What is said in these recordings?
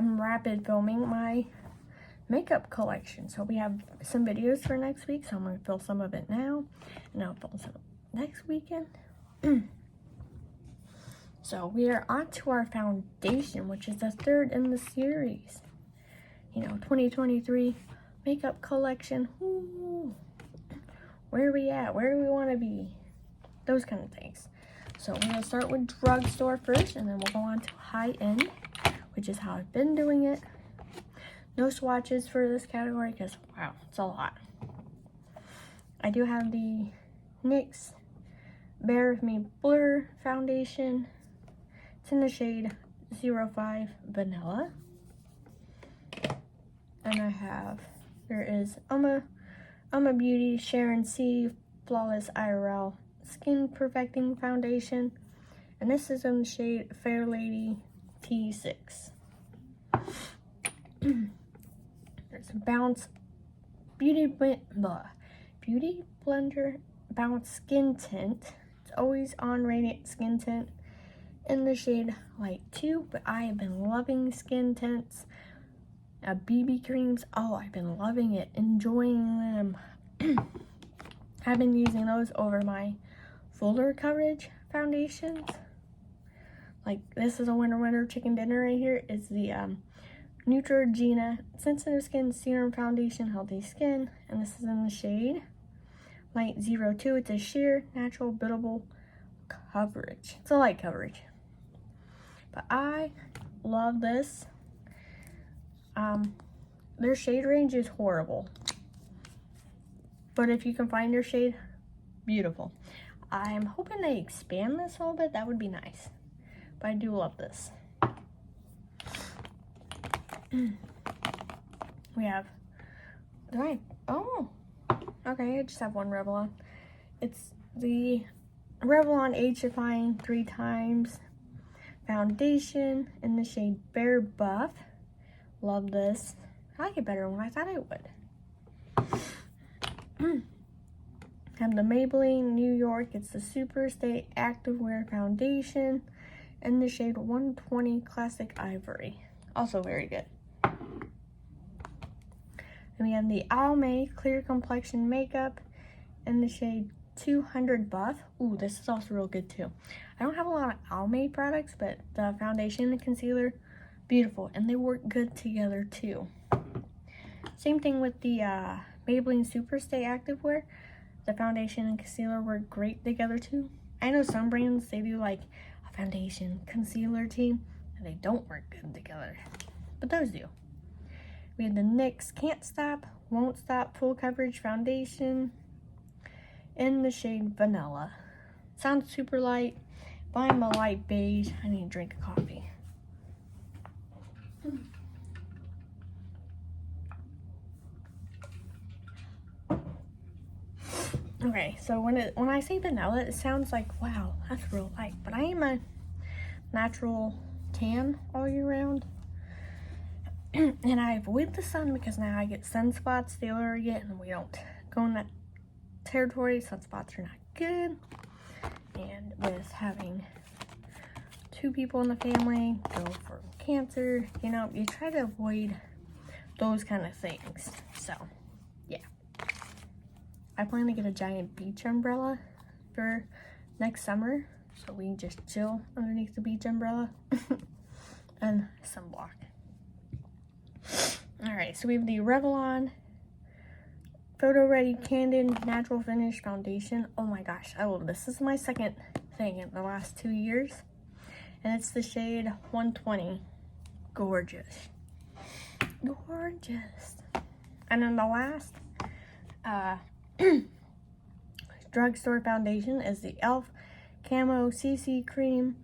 I'm rapid filming my makeup collection. So we have some videos for next week. So I'm going to film some of it now. And I'll film some next weekend. So we are on to our foundation, which is the third in the series. You know, 2023 makeup collection. Ooh. Where are we at? Where do we want to be? Those kind of things. So we're going to start with drugstore first, and then we'll go on to high-end, which is how I've been doing it. No swatches for this category because, wow, it's a lot. I do have the NYX Bare With Me Blur Foundation. It's in the shade 05 Vanilla. And I have, there is Uma Beauty Sharon C Flawless IRL Skin Perfecting Foundation. And this is in the shade Fair Lady T6. There's Bounce Beauty Blender Bounce Skin Tint. It's always on Radiant Skin Tint in the shade Light 2, but I have been loving skin tints. BB creams, oh, I've been loving it, enjoying them. I've been using those over my fuller coverage foundations. Like, this is a winter chicken dinner right here. It's the Neutrogena Sensitive Skin Serum Foundation Healthy Skin, and this is in the shade Light 02. It's a sheer natural buildable coverage. It's a light coverage, but I love this. Their shade range is horrible, but if you can find your shade, beautiful. I'm hoping they expand this a little bit. That would be nice, but I do love this. We have, oh, okay, I just have one Revlon. It's the Revlon Age Defying 3 Times Foundation in the shade Bare Buff. Love this. I like it better than I thought I would. Have the Maybelline New York. It's the Super Stay Activewear Foundation in the shade 120 Classic Ivory. Also very good. And we have the Almay Clear Complexion Makeup in the shade 200 Buff. Ooh, this is also real good too. I don't have a lot of Almay products, but the foundation and concealer, beautiful. And they work good together too. Same thing with the Maybelline Super Stay Activewear. The foundation and concealer work great together too. I know some brands, they do like a foundation concealer team, and they don't work good together. But those do. We have the NYX Can't Stop, Won't Stop Full Coverage Foundation in the shade Vanilla. Sounds super light, but I'm a light beige. I need to drink a coffee. Okay, so when I say vanilla, it sounds like, wow, that's real light. But I am a natural tan all year round. And I avoid the sun because now I get sunspots the older I get, and we don't go in that territory. Sunspots are not good. And with having 2 people in the family go for cancer, you know, you try to avoid those kind of things. So, yeah. I plan to get a giant beach umbrella for next summer, so we can just chill underneath the beach umbrella. And sunblock. Alright, so we have the Revlon Photo Ready Candid Natural Finish Foundation. Oh my gosh, I love this. This is my second thing in the last 2 years. And it's the shade 120. Gorgeous. Gorgeous. And then the last drugstore foundation is the e.l.f. Camo CC Cream.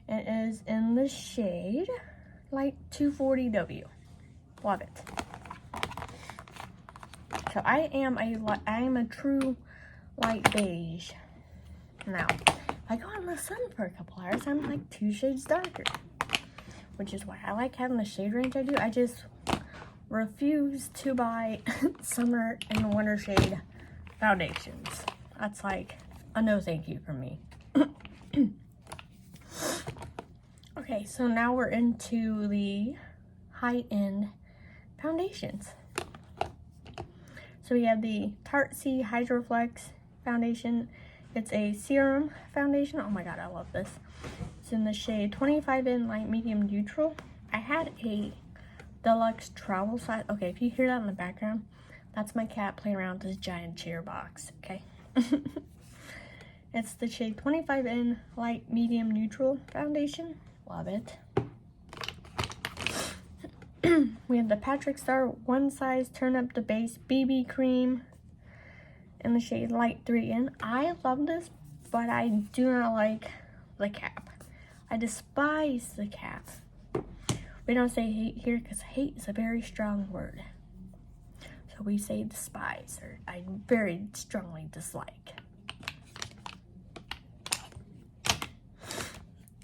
It is in the shade Light 240W. Love it. So I am a true light beige. Now, if I go in the sun for a couple hours, I'm like 2 shades darker, which is why I like having the shade range I do. I just refuse to buy summer and winter shade foundations. That's like a no thank you from me. Okay, so now we're into the high-end foundations. So we have the Tarte C Hydroflex foundation. It's a serum foundation. Oh my god, I love this. It's in the shade 25 in light medium neutral. I had a deluxe travel size. Okay, if you hear that in the background, that's my cat playing around with this giant cheer box, okay? It's the shade 25 in light medium neutral foundation. Love it. We have the Patrick Star One Size Turn Up the Base BB Cream in the shade Light 3 in. I love this, but I do not like the cap. I despise the cap. We don't say hate here because hate is a very strong word. So we say despise, or I very strongly dislike.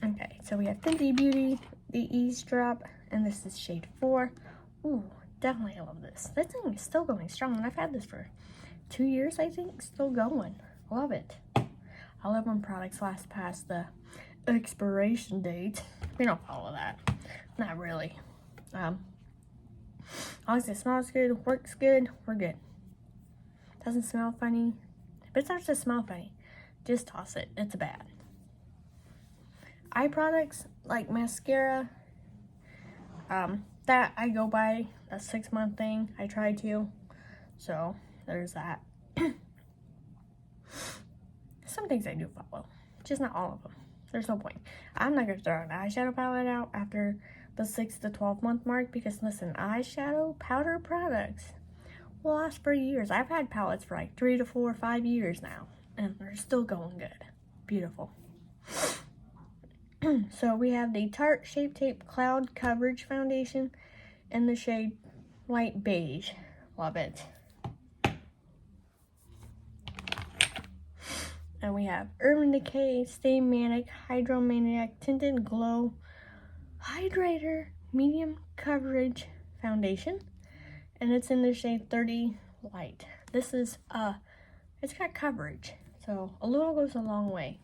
Okay, so we have Fenty Beauty, the Eavesdrop, and this is shade 4. Ooh, definitely I love this. This thing is still going strong, and I've had this for 2 years, I think. Still going. Love it. I love when products last past the expiration date. We don't follow that. Not really. As long as it smells good, works good, we're good. Doesn't smell funny. If it starts to smell funny, just toss it. It's bad. Eye products like mascara, that I go by, that 6-month thing. I try to. So there's that. Some things I do follow, just not all of them. There's no point. I'm not gonna throw an eyeshadow palette out after the 6 to 12 month mark because listen, eyeshadow powder products will last for years. I've had palettes for like 3 to 4 or 5 years now, and they're still going good. Beautiful. So we have the Tarte Shape Tape Cloud Coverage Foundation in the shade Light Beige. Love it. And we have Urban Decay Stay Manic Hydromaniac Tinted Glow Hydrator Medium Coverage Foundation. And it's in the shade 30 Light. This is, it's got coverage. So a little goes a long way.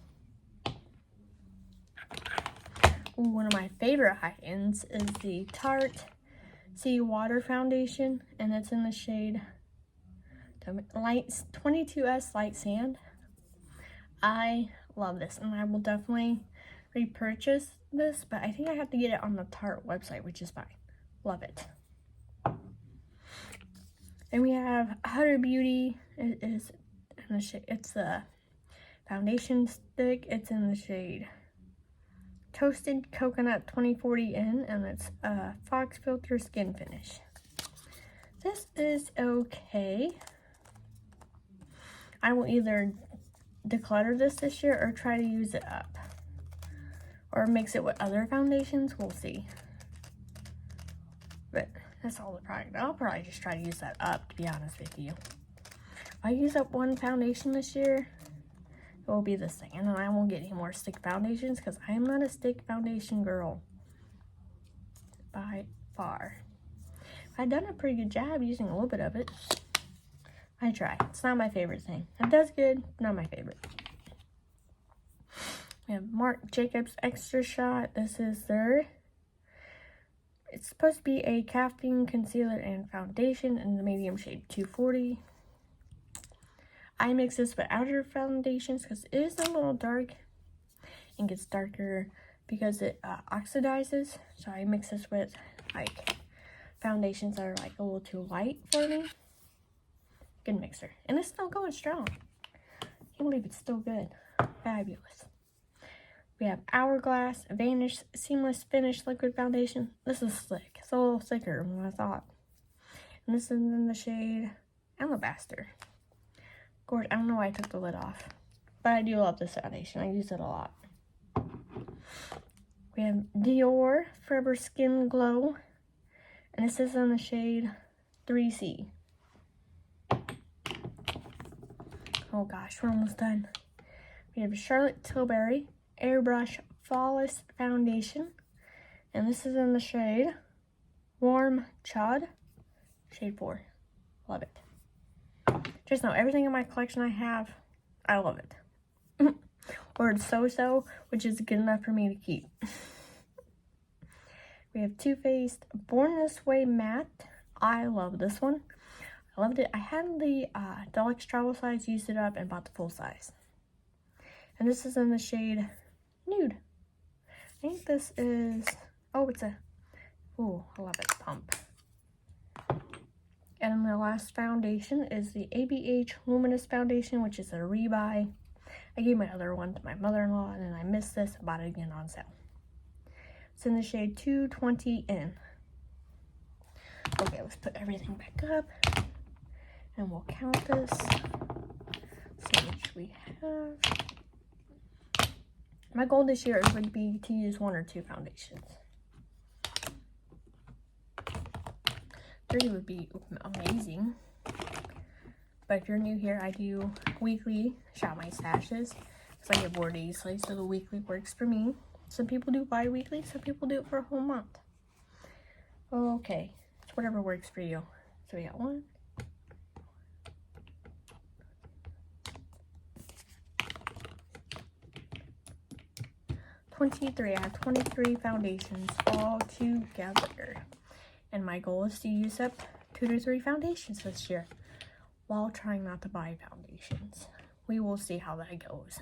Ooh, one of my favorite high-ends is the Tarte Sea Water Foundation. And it's in the shade Light 22S Light Sand. I love this, and I will definitely repurchase this, but I think I have to get it on the Tarte website, which is fine. Love it. And we have Huda Beauty. It is in the shade, it's a foundation stick. It's in the shade Toasted Coconut 2040 in, and it's a Fox Filter Skin Finish. This is okay. I will either declutter this year or try to use it up, or mix it with other foundations. We'll see, but that's all the product. I'll probably just try to use that up, to be honest with you. If I use up one foundation this year, it will be this thing, and then I won't get any more stick foundations because I am not a stick foundation girl by far. I've done a pretty good job using a little bit of it. I try. It's not my favorite thing. It does good, not my favorite. We have Marc Jacobs Extra Shot. This is their, it's supposed to be a caffeine concealer and foundation in the medium shade 240. I mix this with outer foundations because it is a little dark and gets darker because it oxidizes. So I mix this with like foundations that are like a little too light for me. Good mixer, and it's still going strong. I can't believe it's still good. Fabulous. We have Hourglass Vanish Seamless Finish Liquid Foundation. This is slick. It's a little thicker than I thought. And this is in the shade Alabaster. Gorgeous. I don't know why I took the lid off, but I do love this foundation. I use it a lot. We have Dior Forever Skin Glow, and this is in the shade 3C. Oh gosh, we're almost done. We have Charlotte Tilbury Airbrush Flawless Foundation. And this is in the shade Warm Chad. Shade 4. Love it. Just know everything in my collection I love it. Or it's so-so, which is good enough for me to keep. We have Too Faced Born This Way Matte. I love this one. I loved it. I had the deluxe travel size, used it up, and bought the full size. And this is in the shade Nude. I think this is, oh, it's a, ooh, I love it, Pump. And the last foundation is the ABH Luminous Foundation, which is a rebuy. I gave my other one to my mother-in-law, and then I missed this and bought it again on sale. It's in the shade 220N. Okay, let's put everything back up, and we'll count this. See which we have. My goal this year would be to use 1 or 2 foundations. 3 would be amazing. But if you're new here, I do weekly shop my stashes because I get bored easily, so the weekly works for me. Some people do bi-weekly, some people do it for a whole month. Okay, it's whatever works for you. So we got 1, 23. I have 23 foundations all together. And my goal is to use up 2 to 3 foundations this year while trying not to buy foundations. We will see how that goes.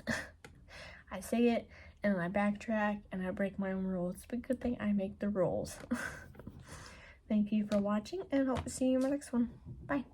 I say it and then I backtrack and I break my own rules, but good thing I make the rules. Thank you for watching and hope to see you in my next one. Bye.